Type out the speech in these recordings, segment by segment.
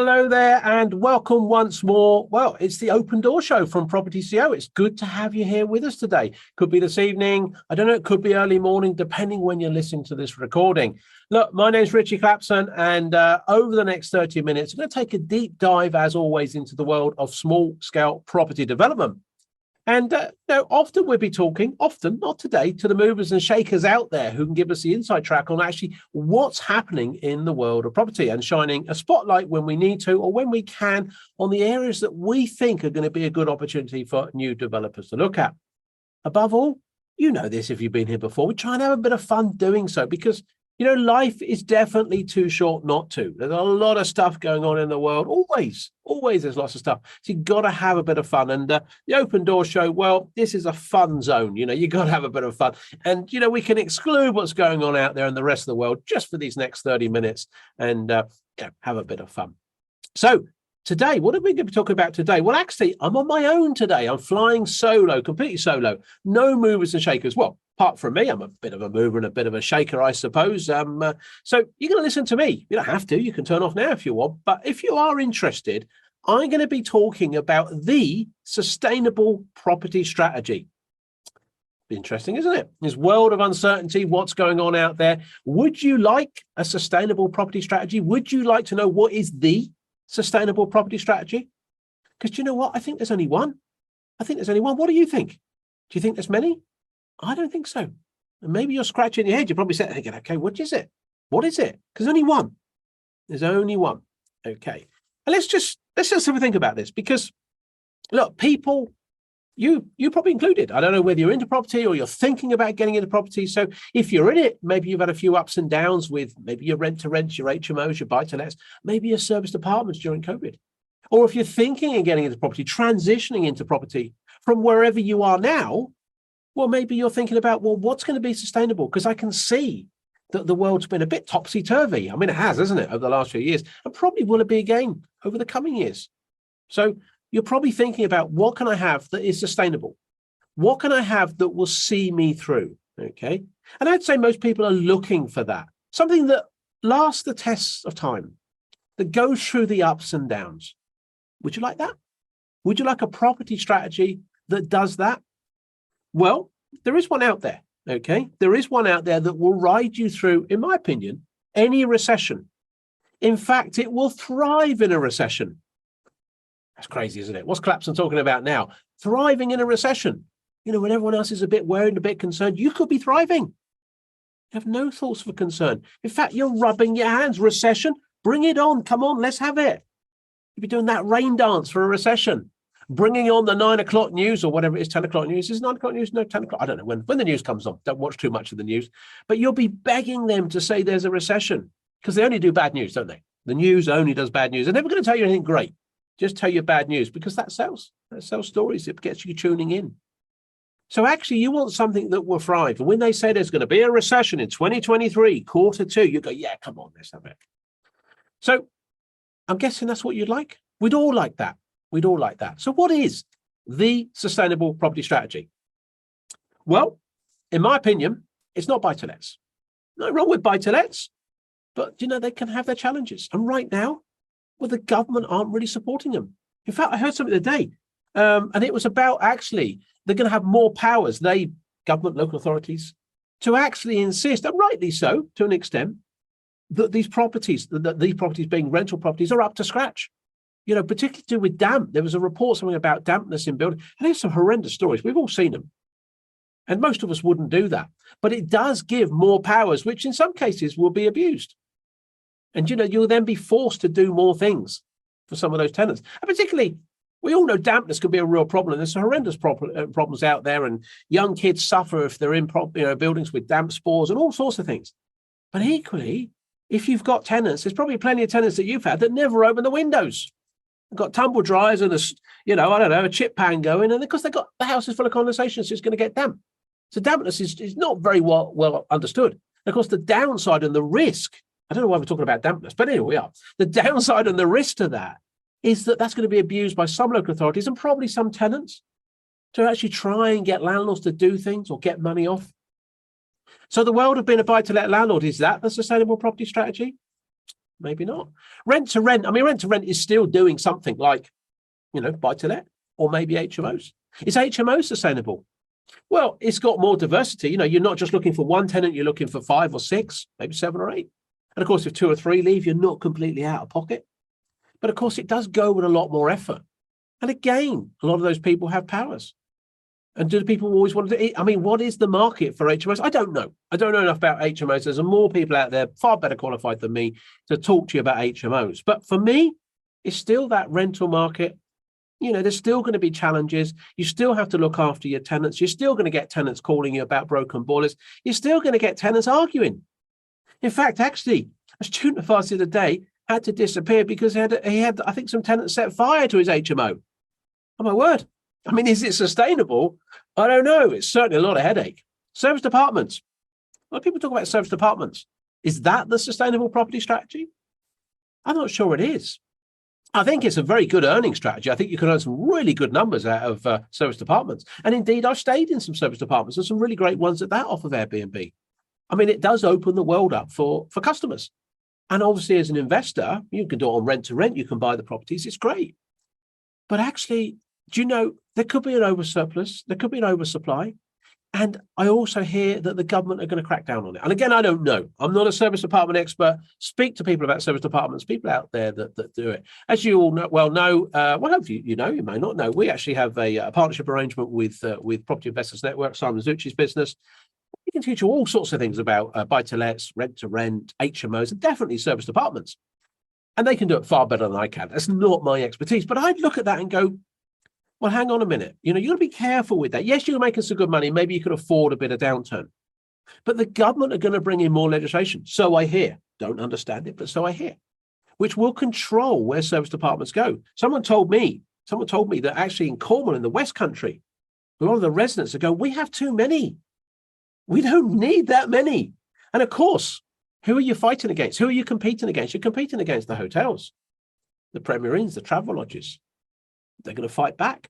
Hello there and welcome once more. Well, it's the Open Door Show from propertyCEO. It's good to have you here with us today. Could be this evening, I don't know, it could be early morning, depending when you're listening to this recording. Look, my name's Ritchie and over the next 30 minutes, I'm going to take a deep dive, as always, into the world of small-scale property development. And often we'll be talking, often, not today, to the movers and shakers out there who can give us the inside track on actually what's happening in the world of property and shining a spotlight when we need to or when we can on the areas that we think are going to be a good opportunity for new developers to look at. Above all, you know this if you've been here before, we try and have a bit of fun doing so because life is definitely too short not to. There's a lot of stuff going on in the world. Always there's lots of stuff. So you've got to have a bit of fun. And the Open Door Show, well, this is a fun zone. You've got to have a bit of fun. And, we can exclude what's going on out there in the rest of the world just for these next 30 minutes and have a bit of fun. So today, what are we going to be talking about today? Well, actually, I'm on my own today. I'm flying solo, completely solo. No movers and shakers. Well, apart from me, I'm a bit of a mover and a bit of a shaker, I suppose. So you're going to listen to me. You don't have to. You can turn off now if you want. But if you are interested, I'm going to be talking about the sustainable property strategy. Interesting, isn't it? This world of uncertainty, what's going on out there. Would you like a sustainable property strategy? Would you like to know what is the sustainable property strategy? Because you know what? I think there's only one. What do you think? Do you think there's many? I don't think so. And maybe you're scratching your head. You're probably sitting thinking, okay, what is it? What is it? Because there's only one. There's only one. Okay. And let's just have a think about this because, look, people, you probably included. I don't know whether you're into property or you're thinking about getting into property. So if you're in it, maybe you've had a few ups and downs with maybe your rent-to-rents, your HMOs, your buy-to-lets, maybe your serviced apartments during COVID. Or if you're thinking of getting into property, transitioning into property from wherever you are now, well, maybe you're thinking about, well, what's going to be sustainable? Because I can see that the world's been a bit topsy-turvy. I mean, it has, hasn't it, over the last few years, and probably will it be again over the coming years. So you're probably thinking about what can I have that is sustainable? What can I have that will see me through? Okay. And I'd say most people are looking for that. Something that lasts the tests of time, that goes through the ups and downs. Would you like that? Would you like a property strategy that does that? Well, there is one out there, okay? There is one out there that will ride you through, in my opinion, any recession. In fact, it will thrive in a recession. That's crazy, isn't it? What's Clapson talking about now? Thriving in a recession. When everyone else is a bit worried, a bit concerned, you could be thriving. You have no thoughts for concern. In fact, you're rubbing your hands. Recession, bring it on. Come on, let's have it. You'll be doing that rain dance for a recession. Bringing on the 9 o'clock news or whatever it is, 10 o'clock news. Is 9 o'clock news? No, 10 o'clock. I don't know when the news comes on. Don't watch too much of the news. But you'll be begging them to say there's a recession because they only do bad news, don't they? The news only does bad news. They're never going to tell you anything great. Just tell you bad news because that sells. That sells stories. It gets you tuning in. So actually, you want something that will thrive. And when they say there's going to be a recession in 2023, quarter two, you go, yeah, come on, let's have it. So I'm guessing that's what you'd like. We'd all like that. We'd all like that. So what is the sustainable property strategy? Well, in my opinion, it's not buy-to-lets. No wrong with buy-to-lets, but they can have their challenges. And right now, well, the government aren't really supporting them. In fact, I heard something today, and it was about actually they're going to have more powers, government, local authorities, to actually insist, and rightly so to an extent, that these properties being rental properties are up to scratch. Particularly to do with damp. There was a report, something about dampness in buildings. And there's some horrendous stories. We've all seen them. And most of us wouldn't do that. But it does give more powers, which in some cases will be abused. And, you'll then be forced to do more things for some of those tenants. And particularly, we all know dampness can be a real problem. There's horrendous problems out there. And young kids suffer if they're in buildings with damp spores and all sorts of things. But equally, if you've got tenants, there's probably plenty of tenants that you've had that never open the windows. They've got tumble dryers and a chip pan going, and because the house is full of condensation, so it's going to get damp. So dampness is not very well understood. And of course, the downside and the risk, I don't know why we're talking about dampness, but anyway, we are. The downside and the risk to that is that that's going to be abused by some local authorities and probably some tenants to actually try and get landlords to do things or get money off. So the world of being a buy-to-let landlord, is that the sustainable property strategy? Maybe not. Rent to rent. I mean, rent to rent is still doing something like, buy to let, or maybe HMOs. Is HMO sustainable? Well, it's got more diversity. You're not just looking for one tenant, you're looking for 5 or 6, maybe 7 or 8. And of course, if 2 or 3 leave, you're not completely out of pocket. But of course, it does go with a lot more effort. And again, a lot of those people have powers. And do the people always want to eat? I mean, what is the market for HMOs? I don't know. I don't know enough about HMOs. There's more people out there far better qualified than me to talk to you about HMOs. But for me, it's still that rental market. There's still going to be challenges. You still have to look after your tenants. You're still going to get tenants calling you about broken boilers. You're still going to get tenants arguing. In fact, actually, a student of ours the other day had to disappear because he had, I think, some tenants set fire to his HMO. Oh, my word. I mean, is it sustainable? I don't know. It's certainly a lot of headache. Service departments. A lot of people talk about service departments. Is that the sustainable property strategy? I'm not sure it is. I think it's a very good earning strategy. I think you can earn some really good numbers out of service departments. And indeed, I've stayed in some service departments. There's some really great ones at that off of Airbnb. I mean, it does open the world up for customers. And obviously, as an investor, you can do it on rent to rent. You can buy the properties. It's great. But actually, do you know, there could be an oversurplus. There could be an oversupply. And I also hear that the government are going to crack down on it. And again, I don't know. I'm not a service department expert. Speak to people about service departments, people out there that do it. As you all know, hopefully you know, you may not know, we actually have a partnership arrangement with Property Investors Network, Simon Ritchie's business. We can teach you all sorts of things about buy-to-lets, rent-to-rent, HMOs, and definitely service departments. And they can do it far better than I can. That's not my expertise. But I'd look at that and go, well, hang on a minute. You've got to be careful with that. Yes, you're making some good money. Maybe you could afford a bit of downturn. But the government are going to bring in more legislation. So I hear. Don't understand it, but so I hear. Which will control where service departments go. Someone told me that actually in Cornwall, in the West Country, a lot of the residents are going, we have too many. We don't need that many. And of course, who are you fighting against? Who are you competing against? You're competing against the hotels, the Premier Inns, the travel lodges. They're going to fight back.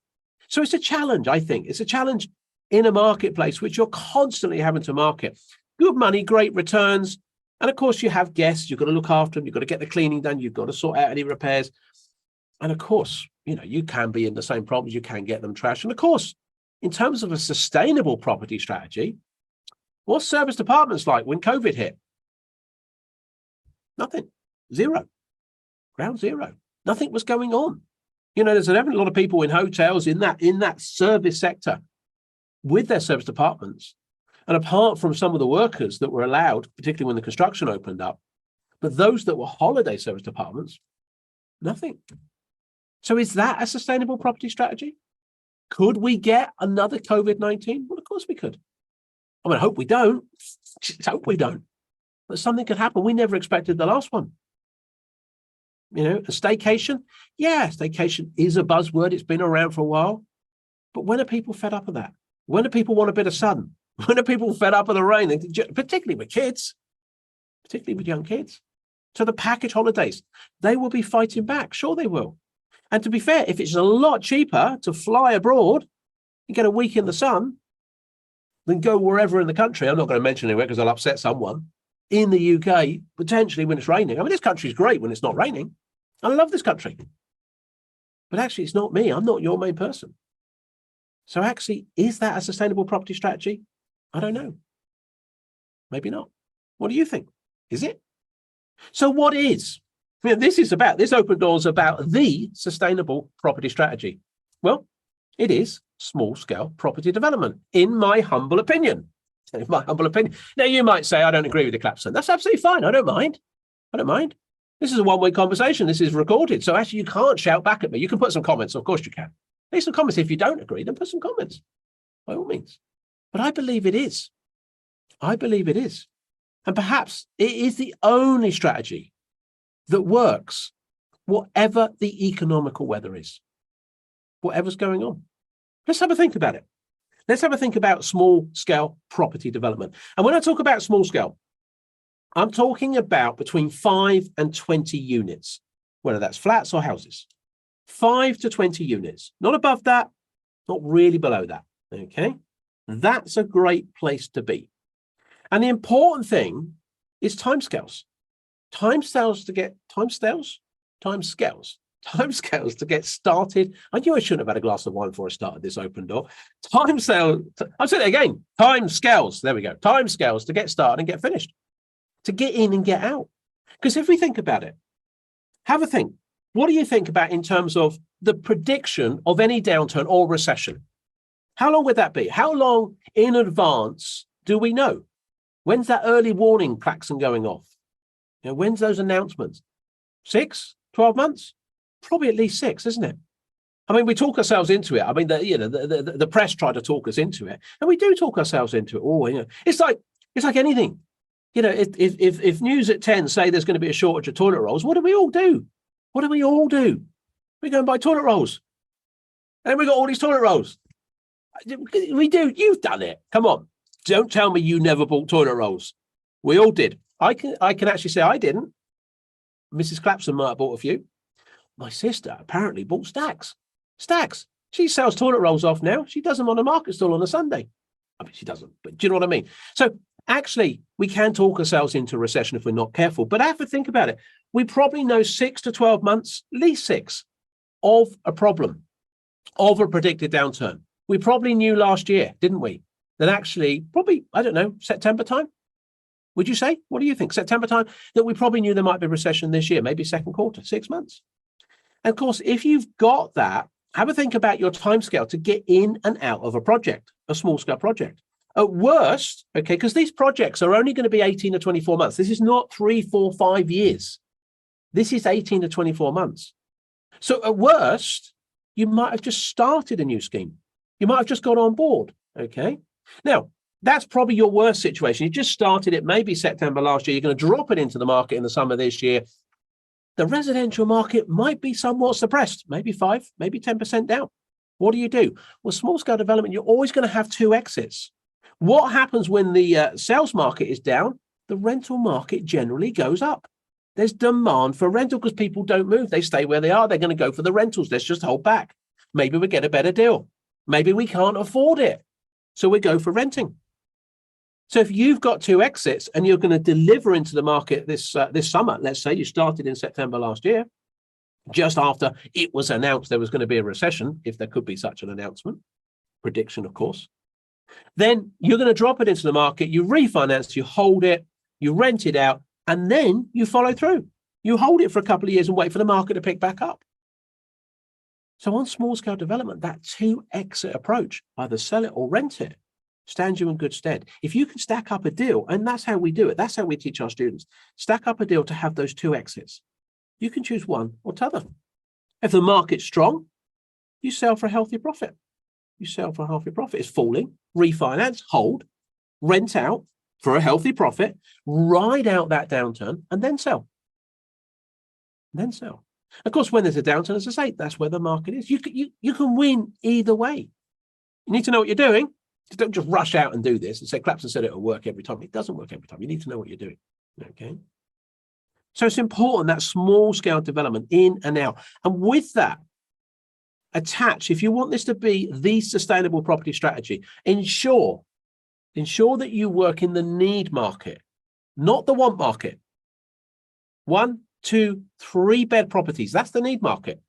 So it's a challenge, I think. It's a challenge in a marketplace which you're constantly having to market. Good money, great returns. And of course, you have guests. You've got to look after them. You've got to get the cleaning done. You've got to sort out any repairs. And of course, you can be in the same problems. You can get them trashed. And of course, in terms of a sustainable property strategy, what's service departments like when COVID hit? Nothing. Zero. Ground zero. Nothing was going on. There's a lot of people in hotels in that service sector with their service departments. And apart from some of the workers that were allowed, particularly when the construction opened up, but those that were holiday service departments, nothing. So is that a sustainable property strategy? Could we get another COVID-19? Well, of course we could. I hope we don't. Just hope we don't. But something could happen. We never expected the last one. A staycation. Yeah, staycation is a buzzword. It's been around for a while. But when are people fed up of that? When do people want a bit of sun? When are people fed up of the rain? Particularly with kids, particularly with young kids. So the package holidays, they will be fighting back. Sure, they will. And to be fair, if it's a lot cheaper to fly abroad and get a week in the sun than go wherever in the country, I'm not going to mention anywhere because I'll upset someone, in the UK, potentially when it's raining. I mean, this country is great when it's not raining. I love this country. But actually, it's not me. I'm not your main person. So actually, is that a sustainable property strategy? I don't know. Maybe not. What do you think? Is it? So what is? This open doors about the sustainable property strategy. Well, it is small-scale property development, in my humble opinion. In my humble opinion. Now, you might say, I don't agree with the Clapson. That's absolutely fine. I don't mind. This is a one-way conversation. This is recorded. So actually, you can't shout back at me. You can put some comments. Of course you can. Leave some comments. If you don't agree, then put some comments. By all means. But I believe it is. And perhaps it is the only strategy that works, whatever the economical weather is, whatever's going on. Let's have a think about it. Let's have a think about small-scale property development. And when I talk about small-scale, I'm talking about between 5 and 20 units, whether that's flats or houses. 5 to 20 units, not above that, not really below that, okay? That's a great place to be. And the important thing is timescales. Timescales to get started. I knew I shouldn't have had a glass of wine before I started this open door. I'll say it again. Timescales. There we go. Timescales to get started and get finished, to get in and get out. Because if we think about it, have a think. What do you think about in terms of the prediction of any downturn or recession? How long would that be? How long in advance do we know? When's that early warning klaxon going off? When's those announcements? 6, 12 months? Probably at least 6, isn't it? I mean, we talk ourselves into it. I mean, the press try to talk us into it, and we do talk ourselves into it. Oh, it's like anything. If News at 10 say there's going to be a shortage of toilet rolls, what do we all do? What do we all do? We go and buy toilet rolls, and we got all these toilet rolls. We do. You've done it. Come on, don't tell me you never bought toilet rolls. We all did. I can actually say I didn't. Mrs. Clapson might have bought a few. My sister apparently bought stacks. She sells toilet rolls off now. She does them on a market stall on a Sunday. I mean, she doesn't, but do you know what I mean? So actually, we can talk ourselves into recession if we're not careful. But have to think about it. We probably know 6 to 12 months, at least 6, of a problem, of a predicted downturn. We probably knew last year, didn't we? That actually, probably, I don't know, September time? Would you say? What do you think? September time, that we probably knew there might be a recession this year, maybe second quarter, 6 months. And of course, if you've got that, have a think about your timescale to get in and out of a project, a small scale project. At worst, okay, because these projects are only going to be 18 to 24 months. This is not 3, 4, 5 years. This is 18 to 24 months. So at worst, you might have just started a new scheme. You might have just got on board, okay? Now, that's probably your worst situation. You just started it maybe September last year. You're going to drop it into the market in the summer this year. The residential market might be somewhat suppressed, maybe 5, maybe 10% down. What do? Well, small scale development, you're always going to have 2 exits. What happens when the sales market is down? The rental market generally goes up. There's demand for rental because people don't move. They stay where they are. They're going to go for the rentals. Let's just hold back. Maybe we get a better deal. Maybe we can't afford it. So we go for renting. So if you've got 2 exits and you're going to deliver into the market this summer, let's say you started in September last year, just after it was announced there was going to be a recession, if there could be such an announcement, prediction, of course, then you're going to drop it into the market, you refinance, you hold it, you rent it out, and then you follow through. You hold it for a couple of years and wait for the market to pick back up. So on small scale development, that 2 exit approach, either sell it or rent it, stands you in good stead. If you can stack up a deal, and that's how we do it, that's how we teach our students, stack up a deal to have those 2 exits. You can choose one or t'other. If the market's strong, you sell for a healthy profit. It's falling, refinance, hold, rent out for a healthy profit, ride out that downturn, and then sell. Of course, when there's a downturn, as I say, that's where the market is. You can win either way. You need to know what you're doing. Don't just rush out and do this and say, Clapson said it'll work every time. It doesn't work every time. You need to know what you're doing. Okay. So it's important that small scale development in and out. And with that, attach, if you want this to be the sustainable property strategy, ensure that you work in the need market, not the want market. 1, 2, 3 bed properties. That's the need market.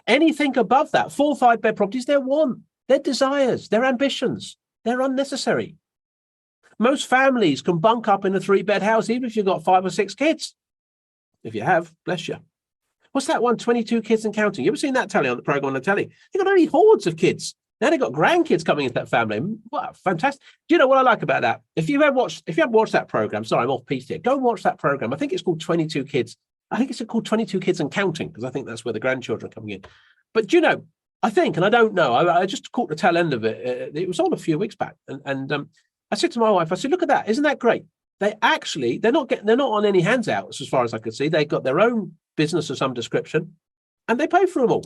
Anything above that, 4, 5 bed properties, they're want, they're desires, they're ambitions. They're unnecessary. Most families can bunk up in a 3-bed house, even if you've got 5 or 6 kids. If you have, bless you. What's that one? 22 kids and counting. You ever seen that telly on the program on the telly? They've got only hordes of kids. Now they've got grandkids coming into that family. Wow, fantastic. Do you know what I like about that? If you haven't watched that program, sorry, I'm off piece here. Go and watch that program. I think it's called 22 Kids. I think it's called 22 Kids and Counting, because I think that's where the grandchildren are coming in. But do you know, I think, and I don't know, I just caught the tail end of it. It was on a few weeks back. And I said to my wife, I said, look at that. Isn't that great? They're not on any handouts as far as I could see. They've got their own business of some description and they pay for them all.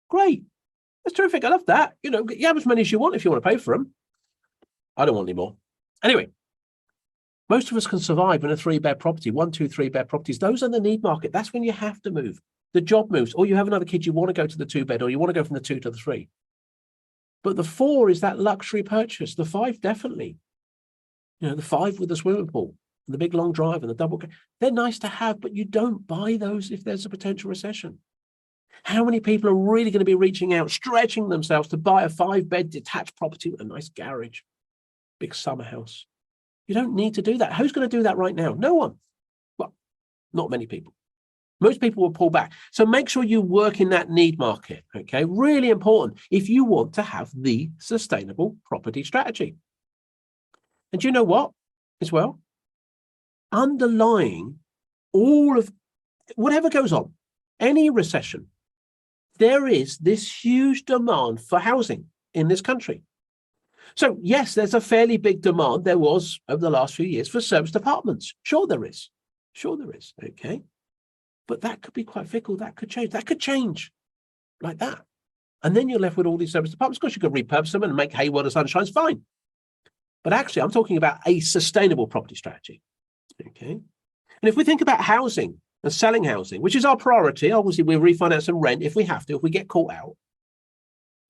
Great. That's terrific. I love that. You have as many as you want if you want to pay for them. I don't want any more. Anyway, most of us can survive in a 3-bed property, 1, 2, 3-bed properties. Those are the need market. That's when you have to move. The job moves, or you have another kid, you want to go to the 2-bed, or you want to go from the 2 to the 3. But the 4 is that luxury purchase. The 5, definitely. The 5 with the swimming pool, the big long drive and the double, they're nice to have, but you don't buy those if there's a potential recession. How many people are really going to be reaching out, stretching themselves to buy a 5-bed detached property with a nice garage, big summer house? You don't need to do that. Who's going to do that right now? No one. Well, not many people. Most people will pull back. So make sure you work in that need market, okay? Really important if you want to have the sustainable property strategy. And you know what as well? Underlying all of whatever goes on, any recession, there is this huge demand for housing in this country. So yes, there's a fairly big demand. There was over the last few years for serviced apartments. Sure there is. Sure there is, okay? But that could be quite fickle. That could change. That could change like that. And then you're left with all these serviced apartments. Of course, you could repurpose them and make hay while the sun shines, fine. But actually, I'm talking about a sustainable property strategy, okay? And if we think about housing and selling housing, which is our priority, obviously we refinance and rent if we have to, if we get caught out.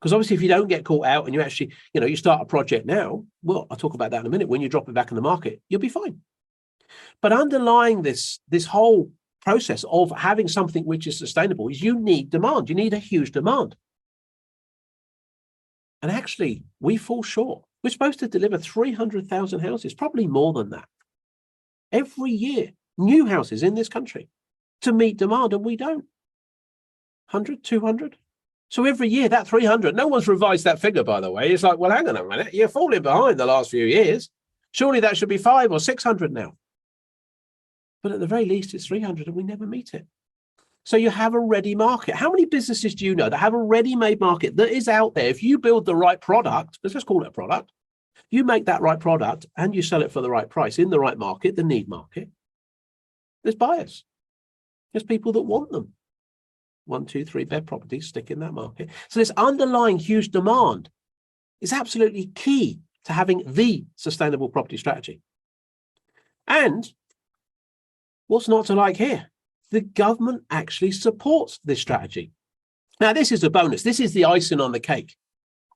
Because obviously, if you don't get caught out and you actually, you start a project now, well, I'll talk about that in a minute. When you drop it back in the market, you'll be fine. But underlying this whole process of having something which is sustainable is you need demand. You need a huge demand. And actually, we fall short. We're supposed to deliver 300,000 houses, probably more than that, every year, new houses in this country to meet demand, and we don't. 100, 200. So every year, that 300, no one's revised that figure, by the way. It's like, well, hang on a minute, you're falling behind the last few years. Surely that should be 500 or 600 now. But at the very least, it's 300 and we never meet it. So you have a ready market. How many businesses do you know that have a ready-made market that is out there? If you build the right product, let's just call it a product, you make that right product and you sell it for the right price in the right market, the need market, there's buyers. There's people that want them. 1, 2, 3 bed properties stick in that market. So this underlying huge demand is absolutely key to having the sustainable property strategy. And what's not to like here? The government actually supports this strategy. Now, this is a bonus. This is the icing on the cake.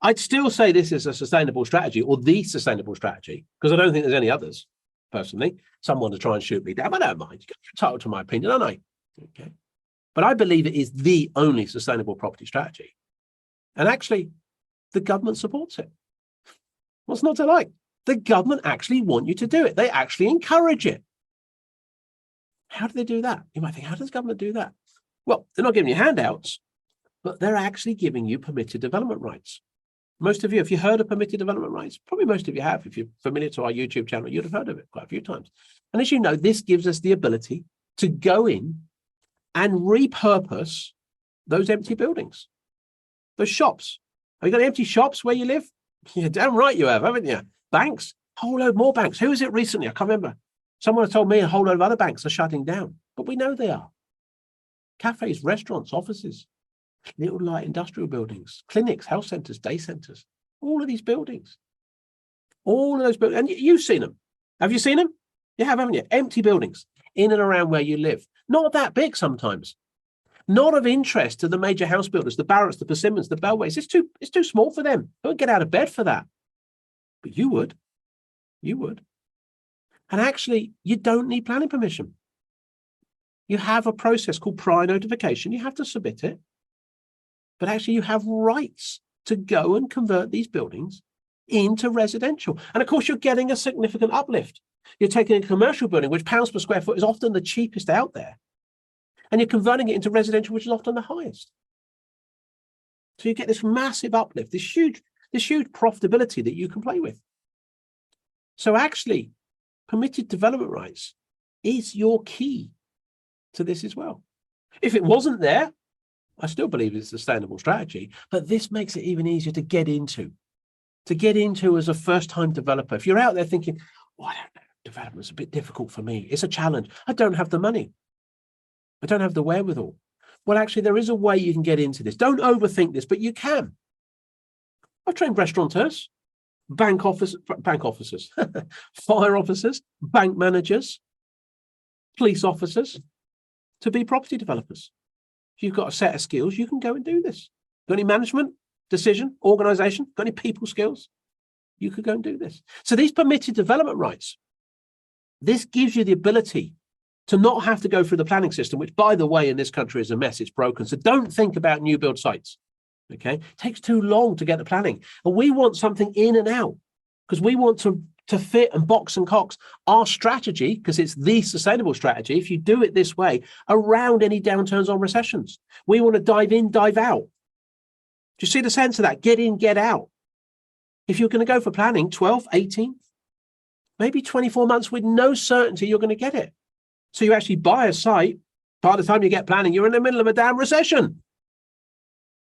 I'd still say this is a sustainable strategy or the sustainable strategy because I don't think there's any others, personally. Some want to try and shoot me down, but I don't mind. You're entitled to my opinion, aren't I? Okay. But I believe it is the only sustainable property strategy. And actually, the government supports it. What's not to like? The government actually want you to do it. They actually encourage it. How do they do that? You might think, how does government do that? Well, they're not giving you handouts, but they're actually giving you permitted development rights. Most of you, if you heard of permitted development rights, probably most of you have. If you're familiar to our YouTube channel, you'd have heard of it quite a few times. And as you know, this gives us the ability to go in and repurpose those empty buildings, those shops. Have you got empty shops where you live? You're damn right you have, haven't you? Banks, a whole load more banks. Who was it recently? I can't remember. Someone told me a whole load of other banks are shutting down, but we know they are. Cafes, restaurants, offices, little light industrial buildings, clinics, health centers, day centers, all of these buildings, all of those buildings. And you've seen them. Have you seen them? You have, haven't you? Empty buildings in and around where you live. Not that big sometimes. Not of interest to the major house builders, the Barratts, the Persimmons, the Bellways. It's too small for them. They won't get out of bed for that. But you would. You would. And actually, you don't need planning permission. You have a process called prior notification. You have to submit it. But actually, you have rights to go and convert these buildings into residential. And of course, you're getting a significant uplift. You're taking a commercial building, which pounds per square foot is often the cheapest out there, and you're converting it into residential, which is often the highest. So you get this massive uplift, this huge profitability that you can play with. So actually, permitted development rights is your key to this as well. If it wasn't there, I still believe it's a sustainable strategy, but this makes it even easier to get into as a first-time developer. If you're out there thinking, oh, I don't know, development's a bit difficult for me. It's a challenge. I don't have the money. I don't have the wherewithal. Well, actually, there is a way you can get into this. Don't overthink this, but you can. I've trained restaurateurs, bank officers, fire officers, bank managers, police officers to be property developers. If you've got a set of skills, you can go and do this. Got any management, decision, organization, got any people skills? You could go and do this. So these permitted development rights, This gives you the ability to not have to go through the planning system, which, by the way, in this country is a mess. It's broken. So don't think about new build sites. Okay, it takes too long to get the planning. And we want something in and out because we want to fit and box and cox our strategy, because it's the sustainable strategy, if you do it this way, around any downturns or recessions. We want to dive in, dive out. Do you see the sense of that? Get in, get out. If you're going to go for planning 12, 18, maybe 24 months with no certainty you're going to get it. So you actually buy a site, by the time you get planning, you're in the middle of a damn recession.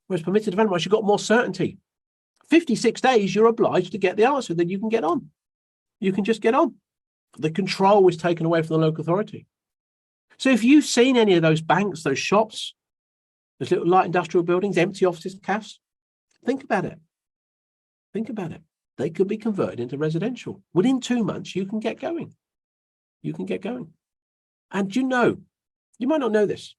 Whereas permitted development, you've got more certainty. 56 days, you're obliged to get the answer, then you can get on. You can just get on. The control is taken away from the local authority. So if you've seen any of those banks, those shops, those little light industrial buildings, empty offices, cafes, think about it. Think about it. They could be converted into residential. Within 2 months, you can get going. You can get going. And you might not know this,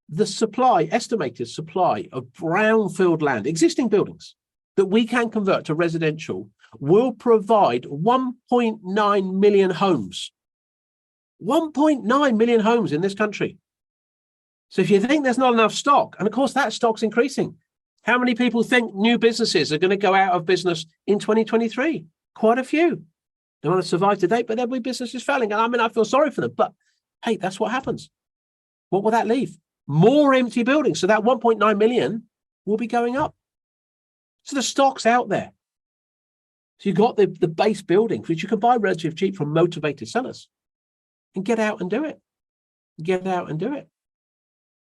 the estimated supply of brownfield land, existing buildings that we can convert to residential will provide 1.9 million homes. 1.9 million homes in this country. So if you think there's not enough stock, and of course that stock's increasing, how many people think new businesses are going to go out of business in 2023? Quite a few. They want to survive to date, but there'll be businesses failing. And I mean, I feel sorry for them, but hey, that's what happens. What will that leave? More empty buildings. So that 1.9 million will be going up. So the stock's out there. So you've got the base buildings, which you can buy relatively cheap from motivated sellers, and get out and do it. Get out and do it.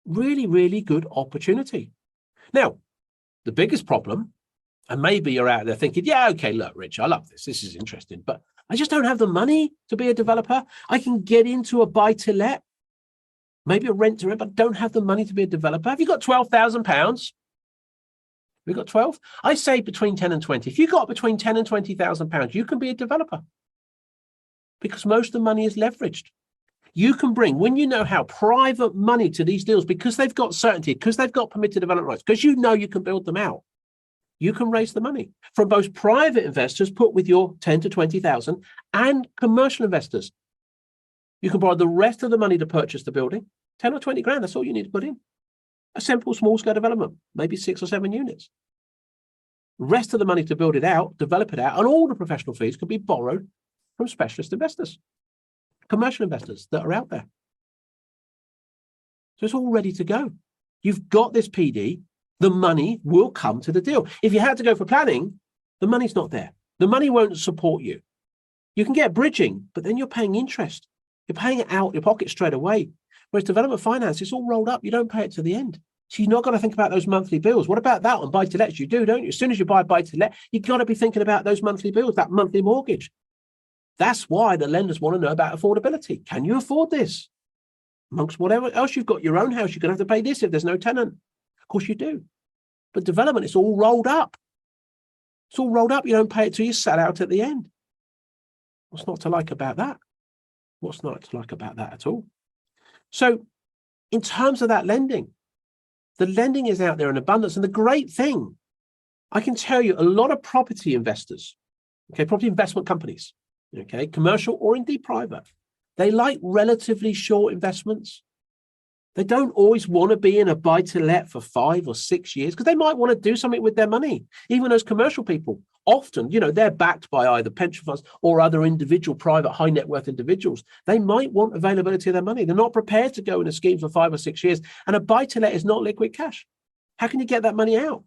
Really, really good opportunity. Now, the biggest problem, and maybe you're out there thinking, yeah, okay, look, Rich, I love this. This is interesting, but I just don't have the money to be a developer. I can get into a buy-to-let, maybe a rent-to-rent, but don't have the money to be a developer. Have you got £12,000? We've got 12. I say between 10 and 20. If you've got between 10 and 20,000 pounds, you can be a developer because most of the money is leveraged. You can bring, when you know how, private money to these deals because they've got certainty, because they've got permitted development rights, because you know you can build them out. You can raise the money from both private investors put with your 10 to 20,000 and commercial investors. You can borrow the rest of the money to purchase the building, 10 or 20 grand. That's all you need to put in. A simple small scale development, maybe 6 or 7 units. Rest of the money to build it out, develop it out, and all the professional fees can be borrowed from specialist investors, commercial investors that are out there. So it's all ready to go. You've got this PD, the money will come to the deal. If you had to go for planning, the money's not there. The money won't support you. You can get bridging, but then you're paying interest. You're paying it out your pocket straight away. Whereas development finance, it's all rolled up. You don't pay it to the end. So you've not got to think about those monthly bills. What about that on buy-to-lets? You do, don't you? As soon as you buy a buy-to-let, you've got to be thinking about those monthly bills, that monthly mortgage. That's why the lenders want to know about affordability. Can you afford this? Amongst whatever else you've got, your own house, you're going to have to pay this if there's no tenant. Of course you do. But development, it's all rolled up. It's all rolled up. You don't pay it till you sell out at the end. What's not to like about that? What's not to like about that at all? So in terms of that lending, the lending is out there in abundance. And the great thing, I can tell you, a lot of property investors, okay, property investment companies, okay, commercial or indeed private, they like relatively short investments. They don't always want to be in a buy-to-let for 5 or 6 years because they might want to do something with their money. Even those commercial people, often, they're backed by either pension funds or other individual, private, high net worth individuals. They might want availability of their money. They're not prepared to go in a scheme for 5 or 6 years. And a buy-to-let is not liquid cash. How can you get that money out?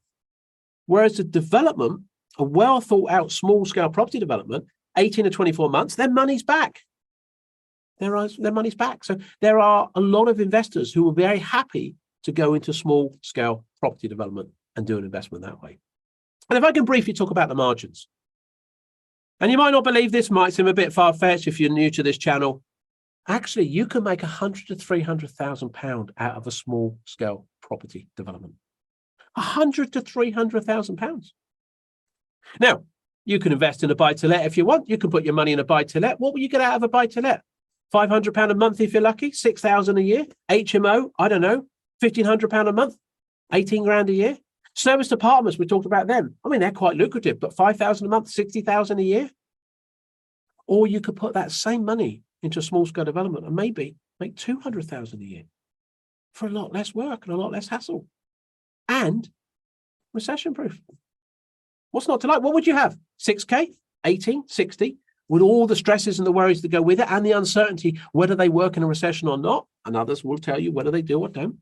Whereas the development, a well thought out small scale property development, 18 to 24 months, their money's back. Their money's back. So there are a lot of investors who are very happy to go into small scale property development and do an investment that way. And if I can briefly talk about the margins, and you might not believe this, might seem a bit far-fetched if you're new to this channel. Actually, you can make £100,000 to £300,000 out of a small scale property development. £100,000 to £300,000. Now, you can invest in a buy-to-let if you want. You can put your money in a buy-to-let. What will you get out of a buy-to-let? £500 a month if you're lucky, £6,000 a year. HMO, I don't know, £1,500 a month, 18 grand a year. Service apartments, we talked about them. I mean, they're quite lucrative, but £5,000 a month, £60,000 a year. Or you could put that same money into small scale development and maybe make 200,000 a year for a lot less work and a lot less hassle and recession proof. What's not to like? What would you have? 6K, 18, 60, with all the stresses and the worries that go with it and the uncertainty whether they work in a recession or not. And others will tell you whether they do or don't.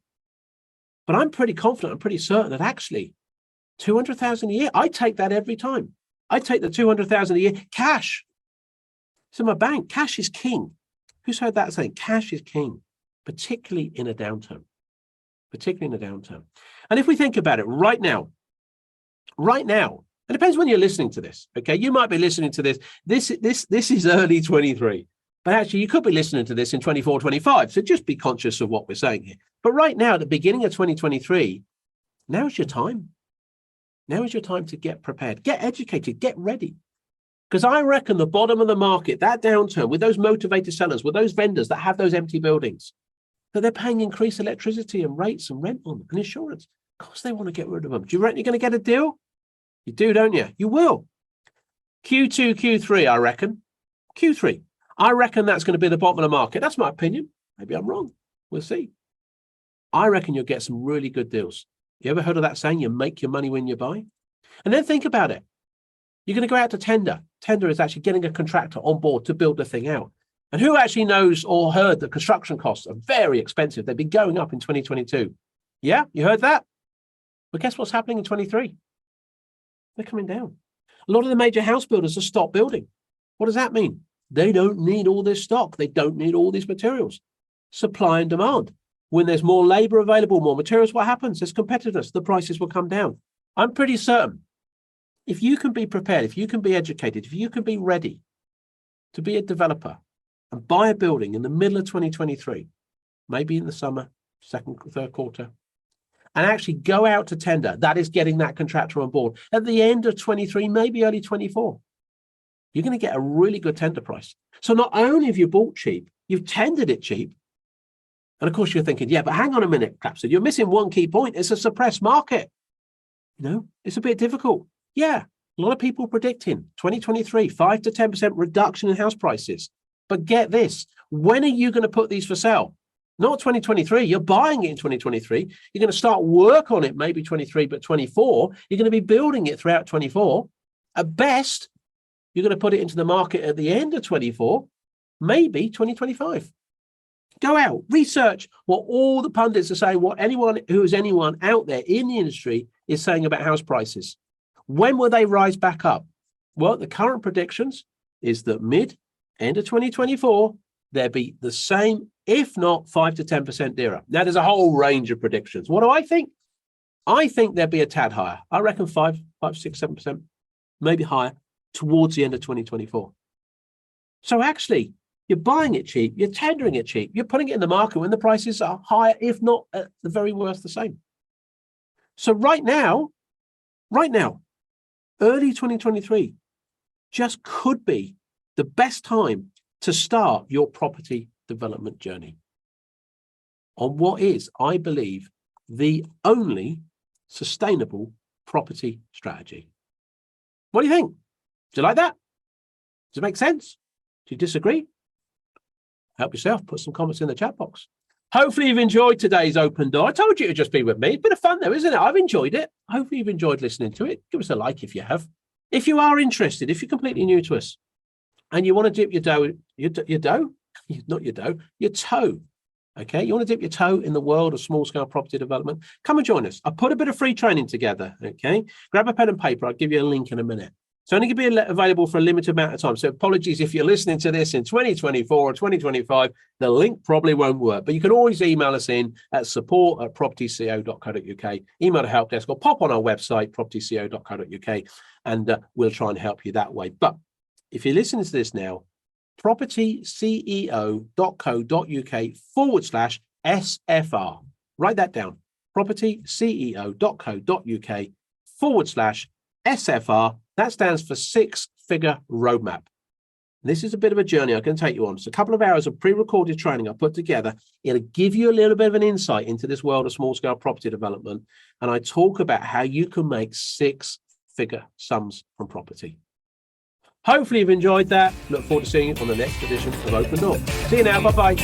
But I'm pretty confident, I'm pretty certain that actually 200,000 a year, I take that every time. I take the 200,000 a year cash. It's in my bank. Cash is king. Who's heard that saying? Cash is king, particularly in a downturn. Particularly in a downturn. And if we think about it right now, it depends when you're listening to this. Okay, you might be listening to this. This is early 23, but actually you could be listening to this in 24, 25. So just be conscious of what we're saying here. But right now, at the beginning of 2023, now's your time. Now is your time to get prepared, get educated, get ready. Because I reckon the bottom of the market, that downturn, with those motivated sellers, with those vendors that have those empty buildings, that they're paying increased electricity and rates and rent on them and insurance. Of course, they want to get rid of them. Do you reckon you're going to get a deal? You do, don't you? You will. Q2, Q3, I reckon. Q3. I reckon that's going to be the bottom of the market. That's my opinion. Maybe I'm wrong. We'll see. I reckon you'll get some really good deals. You ever heard of that saying, you make your money when you buy? And then think about it. You're going to go out to tender. Tender is actually getting a contractor on board to build the thing out. And who actually knows or heard that construction costs are very expensive? They've been going up in 2022. Yeah, you heard that? But guess what's happening in 23? They're coming down. A lot of the major house builders have stopped building. What does that mean? They don't need all this stock. They don't need all these materials. Supply and demand. When there's more labor available, more materials, what happens? There's competitiveness. The prices will come down. I'm pretty certain if you can be prepared, if you can be educated, if you can be ready to be a developer and buy a building in the middle of 2023, maybe in the summer, second, third quarter, and actually go out to tender, that is getting that contractor on board at the end of 23, maybe early 24, you're going to get a really good tender price. So not only have you bought cheap, you've tendered it cheap. And of course you're thinking, yeah, but hang on a minute, Clapson, you're missing one key point. It's a suppressed market. No, it's a bit difficult. Yeah, a lot of people predicting 2023, 5 to 10% reduction in house prices. But get this, when are you going to put these for sale? Not 2023, you're buying it in 2023. You're going to start work on it, maybe 23, but 24, you're going to be building it throughout 24. At best, you're going to put it into the market at the end of 24, maybe 2025. Go out, research what all the pundits are saying, what anyone out there in the industry is saying about house prices. When will they rise back up? Well, the current predictions is that end of 2024, there'll be the same, if not 5 to 10% dearer. Now, there's a whole range of predictions. What do I think? I think there'll be a tad higher. I reckon 5, 6, 7%, maybe higher towards the end of 2024. So actually, you're buying it cheap, you're tendering it cheap, you're putting it in the market when the prices are higher, if not at the very worst the same. So right now, early 2023 just could be the best time to start your property development journey on what is, I believe, the only sustainable property strategy. What do you think? Do you like that? Does it make sense? Do you disagree? Help yourself, put some comments in the chat box. Hopefully you've enjoyed today's Open Door. I told you to just be with me. It's a bit of fun though, isn't it? I've enjoyed it. Hopefully you've enjoyed listening to it. Give us a like if you have. If you are interested, if you're completely new to us and you want to dip your toe, okay? You want to dip your toe in the world of small scale property development, come and join us. I put a bit of free training together, okay? Grab a pen and paper. I'll give you a link in a minute. It's only going to be available for a limited amount of time. So apologies if you're listening to this in 2024 or 2025, the link probably won't work. But you can always email us in at support@propertyceo.co.uk, email the help desk, or pop on our website, propertyceo.co.uk, and we'll try and help you that way. But if you're listening to this now, propertyceo.co.uk/SFR. Write that down, propertyceo.co.uk/SFR. That stands for six-figure roadmap. This is a bit of a journey I can take you on. It's a couple of hours of pre-recorded training I put together. It'll give you a little bit of an insight into this world of small-scale property development. And I talk about how you can make six-figure sums from property. Hopefully you've enjoyed that. Look forward to seeing you on the next edition of Open Door. See you now. Bye-bye.